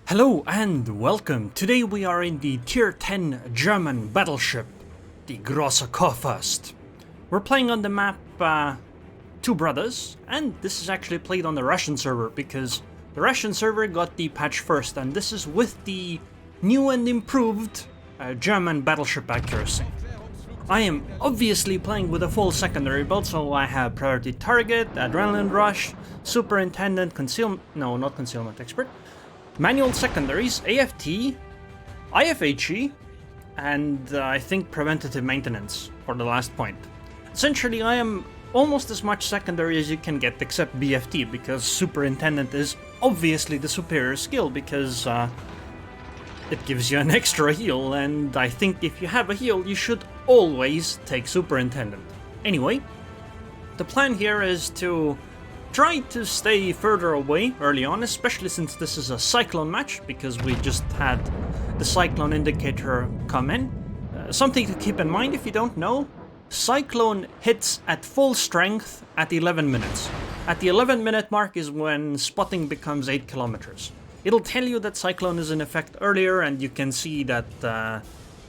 Hello and welcome. Today we are in the Tier 10 German battleship, the Großer Kurfürst. We're playing on the map Two Brothers, and this is actually played on the Russian server because the Russian server got the patch first, and this is with the new and improved German battleship accuracy. I am obviously playing with a full secondary build, so I have Priority Target, Adrenaline Rush, Superintendent, not Concealment Expert, Manual Secondaries, AFT, IFHE, and I think Preventative Maintenance for the last point. Essentially, I am almost as much secondary as you can get, except BFT, because Superintendent is obviously the superior skill, because it gives you an extra heal, and I think if you have a heal, you should always take Superintendent. Anyway, the plan here is to try to stay further away early on, especially since this is a Cyclone match, because we just had the Cyclone indicator come in. Something to keep in mind if you don't know, Cyclone hits at full strength at 11 minutes. At the 11-minute mark is when spotting becomes 8 kilometers. It'll tell you that Cyclone is in effect earlier, and you can see that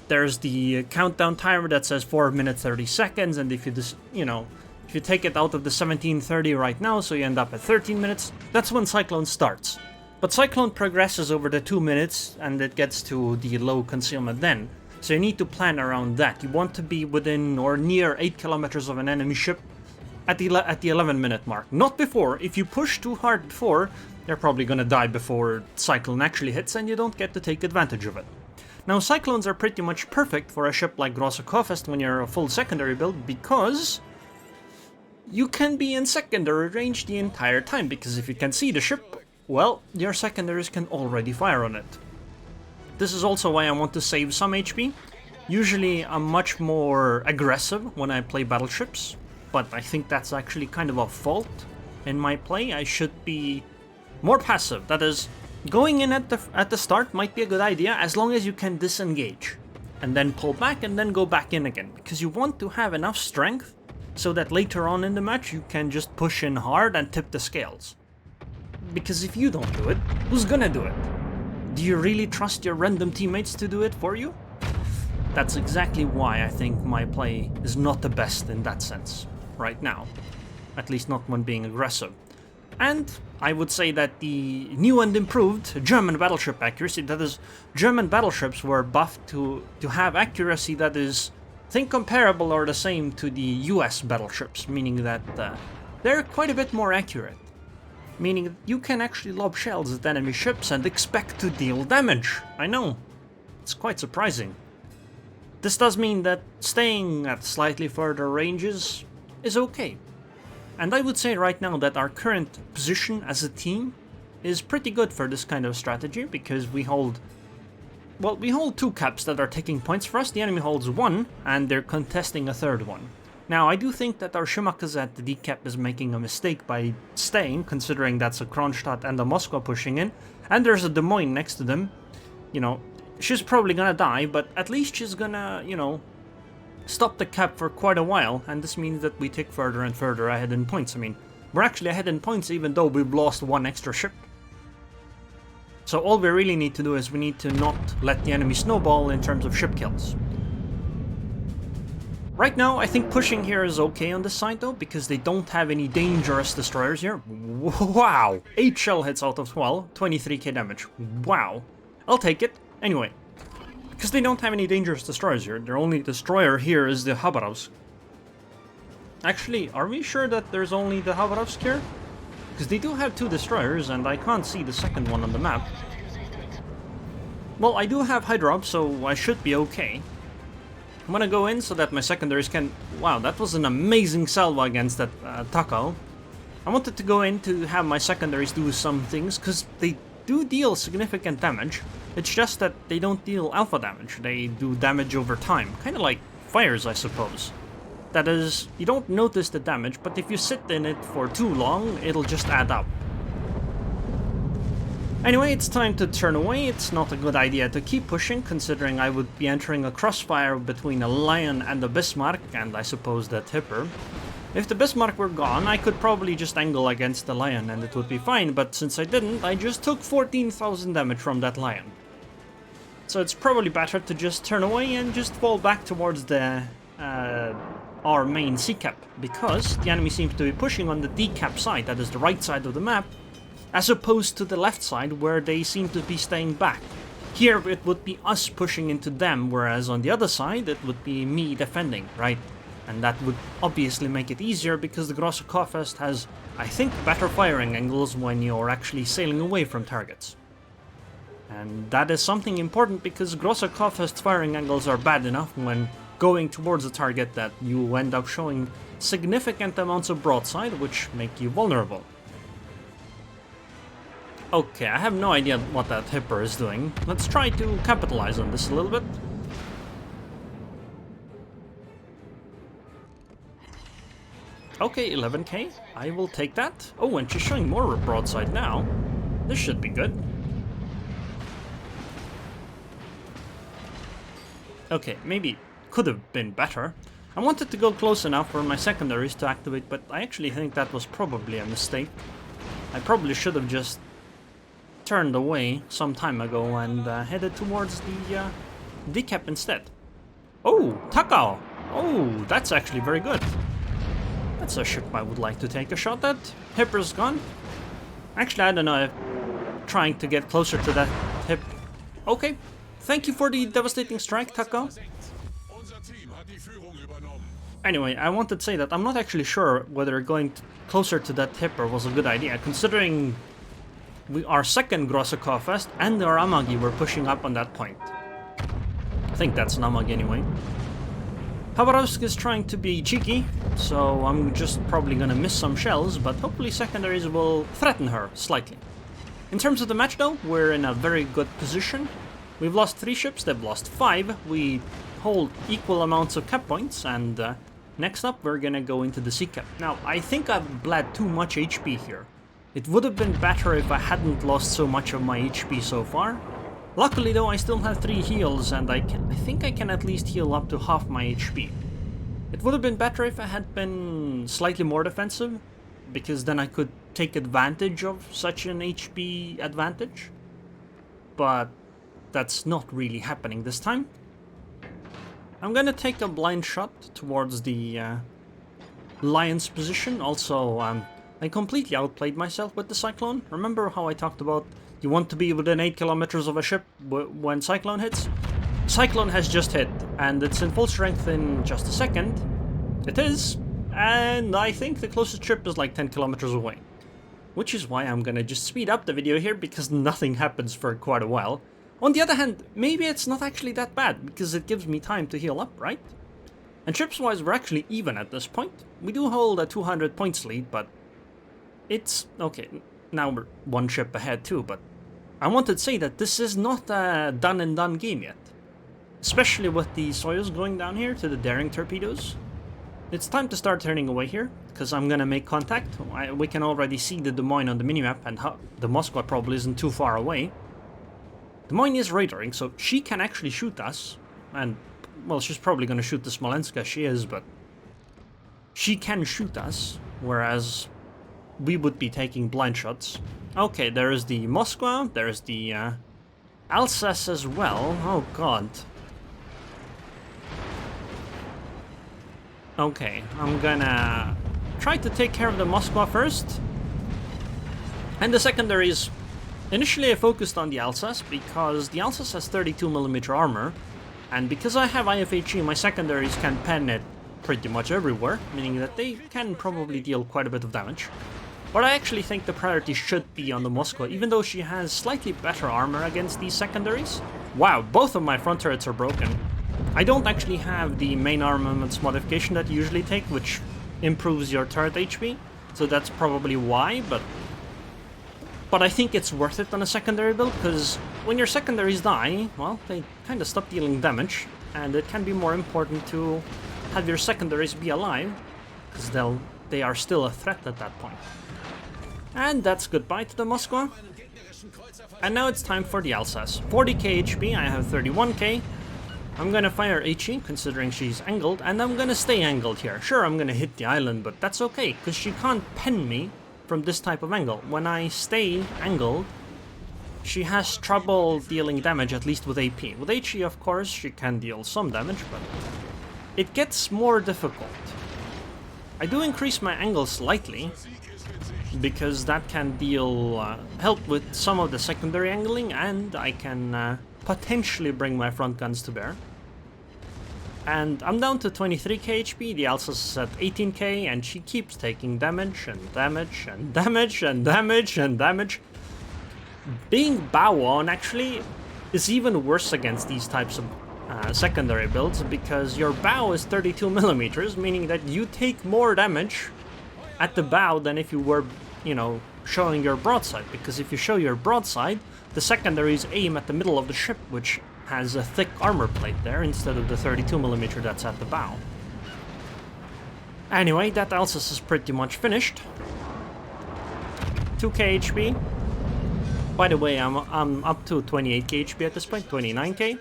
there's the countdown timer that says 4 minutes 30 seconds, and if you just, if you take it out of the 17:30 right now, so you end up at 13 minutes, that's when Cyclone starts. But Cyclone progresses over the 2 minutes, and it gets to the low concealment then. So you need to plan around that. You want to be within or near 8 kilometers of an enemy ship at the 11-minute mark. Not before. If you push too hard before, they're probably gonna die before Cyclone actually hits, and you don't get to take advantage of it. Now, Cyclones are pretty much perfect for a ship like Großer Kurfürst when you're a full secondary build, because you can be in secondary range the entire time, because if you can see the ship, well, your secondaries can already fire on it. This is also why I want to save some HP. Usually I'm much more aggressive when I play battleships, but I think that's actually kind of a fault in my play. I should be more passive. That is, going in at the start might be a good idea as long as you can disengage and then pull back and then go back in again, because you want to have enough strength so that later on in the match you can just push in hard and tip the scales. Because if you don't do it, who's gonna do it? Do you really trust your random teammates to do it for you? That's exactly why I think my play is not the best in that sense right now. At least not when being aggressive. And I would say that the new and improved German battleship accuracy, that is, German battleships were buffed to have accuracy that is, think, comparable or the same to the US battleships, meaning that they're quite a bit more accurate. Meaning you can actually lob shells at enemy ships and expect to deal damage. I know, it's quite surprising. This does mean that staying at slightly further ranges is okay. And I would say right now that our current position as a team is pretty good for this kind of strategy, because we hold 2 caps that are taking points for us, the enemy holds 1, and they're contesting a 3rd one. Now, I do think that our Schumacher D cap is making a mistake by staying, considering that's a Kronstadt and a Moscow pushing in, and there's a Des Moines next to them. She's probably gonna die, but at least she's gonna, stop the cap for quite a while, and this means that we tick further and further ahead in points. I mean, we're actually ahead in points even though we've lost 1 extra ship. So all we really need to do is we need to not let the enemy snowball in terms of ship kills. Right now, I think pushing here is okay on this side though, because they don't have any dangerous destroyers here. Wow! 8 shell hits out of 12, 23k damage. Wow. I'll take it. Anyway, because they don't have any dangerous destroyers here, their only destroyer here is the Khabarovsk. Actually, are we sure that there's only the Khabarovsk here? Because they do have 2 destroyers, and I can't see the second one on the map. Well, I do have Hydrops, so I should be okay. I'm gonna go in so that my secondaries can... Wow, that was an amazing salvo against that Takao. I wanted to go in to have my secondaries do some things, because they do deal significant damage. It's just that they don't deal alpha damage, they do damage over time. Kind of like fires, I suppose. That is, you don't notice the damage, but if you sit in it for too long, it'll just add up. Anyway, it's time to turn away. It's not a good idea to keep pushing, considering I would be entering a crossfire between a Lion and a Bismarck, and I suppose the Tipper. If the Bismarck were gone, I could probably just angle against the Lion and it would be fine, but since I didn't, I just took 14,000 damage from that Lion. So it's probably better to just turn away and just fall back towards the our main sea cap, because the enemy seems to be pushing on the D cap side, that is the right side of the map, as opposed to the left side where they seem to be staying back. Here it would be us pushing into them, whereas on the other side it would be me defending, right? And that would obviously make it easier because the Großer Kurfürst has, I think, better firing angles when you're actually sailing away from targets. And that is something important because Großer Kurfürst's firing angles are bad enough when going towards a target that you end up showing significant amounts of broadside, which make you vulnerable. Okay, I have no idea what that Hipper is doing. Let's try to capitalize on this a little bit. Okay, 11k. I will take that. Oh, and she's showing more broadside now. This should be good. Okay, maybe could have been better. I wanted to go close enough for my secondaries to activate, but I actually think that was probably a mistake. I probably should have just turned away some time ago and headed towards the decap instead. Oh, Takao! Oh, that's actually very good. That's a ship I would like to take a shot at. Hipper's gone. Actually, I don't know if trying to get closer to that hip. Okay, thank you for the devastating strike, Takao. Anyway, I wanted to say that I'm not actually sure whether going closer to that Hipper was a good idea, considering our second Großer Kurfürst and our Amagi were pushing up on that point. I think that's an Amagi anyway. Habarovsk is trying to be cheeky, so I'm just probably gonna miss some shells, but hopefully secondaries will threaten her slightly. In terms of the match though, we're in a very good position. We've lost 3 ships, they've lost 5. We hold equal amounts of cap points, and next up we're gonna go into the sea cap. Now, I think I've bled too much HP here. It would have been better if I hadn't lost so much of my HP so far. Luckily though, I still have 3 heals, and I think I can at least heal up to half my HP. It would have been better if I had been slightly more defensive, because then I could take advantage of such an HP advantage. But that's not really happening this time. I'm gonna take a blind shot towards the Lion's position. Also, I completely outplayed myself with the Cyclone. Remember how I talked about you want to be within 8 kilometers of a ship when Cyclone hits? Cyclone has just hit, and it's in full strength in just a second. It is, and I think the closest ship is like 10 kilometers away. Which is why I'm gonna just speed up the video here, because nothing happens for quite a while. On the other hand, maybe it's not actually that bad, because it gives me time to heal up, right? And ships-wise, we're actually even at this point. We do hold a 200 points lead, but it's... okay, now we're 1 ship ahead too, but I wanted to say that this is not a done-and-done game yet. Especially with the Soyuz going down here to the Daring torpedoes. It's time to start turning away here, because I'm gonna make contact. We can already see the Des Moines on the minimap, and the Moskva probably isn't too far away. Des Moines is radaring, so she can actually shoot us, and, well, she's probably gonna shoot the Smolensk as she is, but she can shoot us, whereas we would be taking blind shots. Okay, there is the Moskva, there is the Alsace as well. Oh god. Okay, I'm gonna try to take care of the Moskva first. And the secondaries. Initially I focused on the Alsace because the Alsace has 32mm armor, and because I have IFHE, my secondaries can pen it pretty much everywhere, meaning that they can probably deal quite a bit of damage. But I actually think the priority should be on the Moskva, even though she has slightly better armor against these secondaries. Wow, both of my front turrets are broken. I don't actually have the main armaments modification that you usually take, which improves your turret HP, so that's probably why, but I think it's worth it on a secondary build, because when your secondaries die, well, they kind of stop dealing damage, and it can be more important to have your secondaries be alive, because they are still a threat at that point. And that's goodbye to the Moskva. And now it's time for the Alsace. 40k HP, I have 31k. I'm gonna fire HE, considering she's angled, and I'm gonna stay angled here. Sure, I'm gonna hit the island, but that's okay, because she can't pen me from this type of angle. When I stay angled, she has trouble dealing damage, at least with AP. With HE, of course, she can deal some damage, but it gets more difficult. I do increase my angle slightly, because that can deal help with some of the secondary angling, and I can potentially bring my front guns to bear. And I'm down to 23k HP, the Alsace is at 18k, and she keeps taking damage and damage and damage and damage and damage. Being bow on actually is even worse against these types of secondary builds, because your bow is 32mm, meaning that you take more damage at the bow than if you were, you know, showing your broadside. Because if you show your broadside, the secondaries aim at the middle of the ship, which has a thick armor plate there instead of the 32mm that's at the bow. Anyway, that Alsace is pretty much finished. 2k HP. By the way, I'm up to 28k HP at this point, 29k.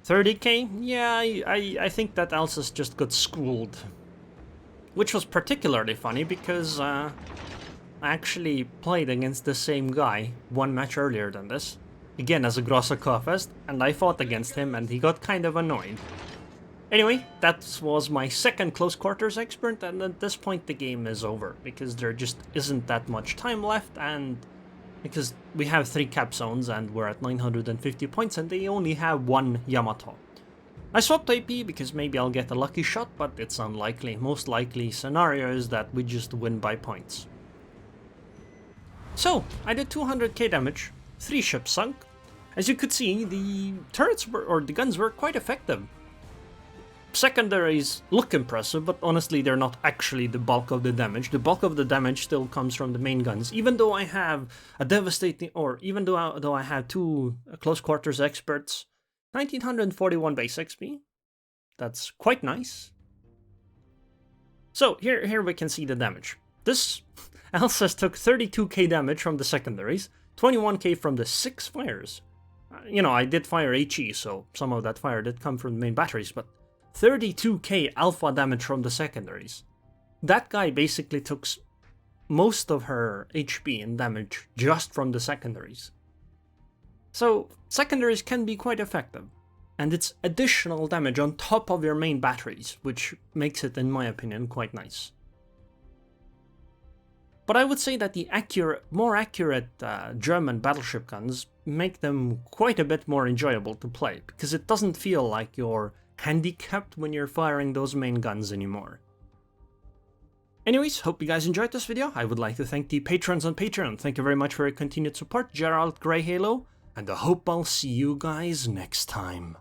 30k? Yeah, I think that Alsace just got schooled. Which was particularly funny because I actually played against the same guy one match earlier than this. Again as a Großer Kurfürst, and I fought against him and he got kind of annoyed. Anyway, that was my second close quarters expert, and at this point the game is over, because there just isn't that much time left, and because we have 3 cap zones and we're at 950 points and they only have 1 Yamato. I swapped AP because maybe I'll get a lucky shot, but it's unlikely. Most likely scenario is that we just win by points. So, I did 200k damage, 3 ships sunk. As you could see, the turrets or the guns were quite effective. Secondaries look impressive, but honestly they're not actually the bulk of the damage. The bulk of the damage still comes from the main guns, even though I have a devastating, or even though I have 2 close quarters experts. 1941 base XP. That's quite nice. So here we can see the damage. This Alsace took 32k damage from the secondaries, 21k from the 6 fires. You know, I did fire HE, so some of that fire did come from the main batteries, but 32k alpha damage from the secondaries. That guy basically took most of her HP and damage just from the secondaries. So, secondaries can be quite effective, and it's additional damage on top of your main batteries, which makes it, in my opinion, quite nice. But I would say that the more accurate German battleship guns make them quite a bit more enjoyable to play, because it doesn't feel like you're handicapped when you're firing those main guns anymore. Anyways, hope you guys enjoyed this video. I would like to thank the patrons on Patreon. Thank you very much for your continued support, Gerald Greyhalo, and I hope I'll see you guys next time.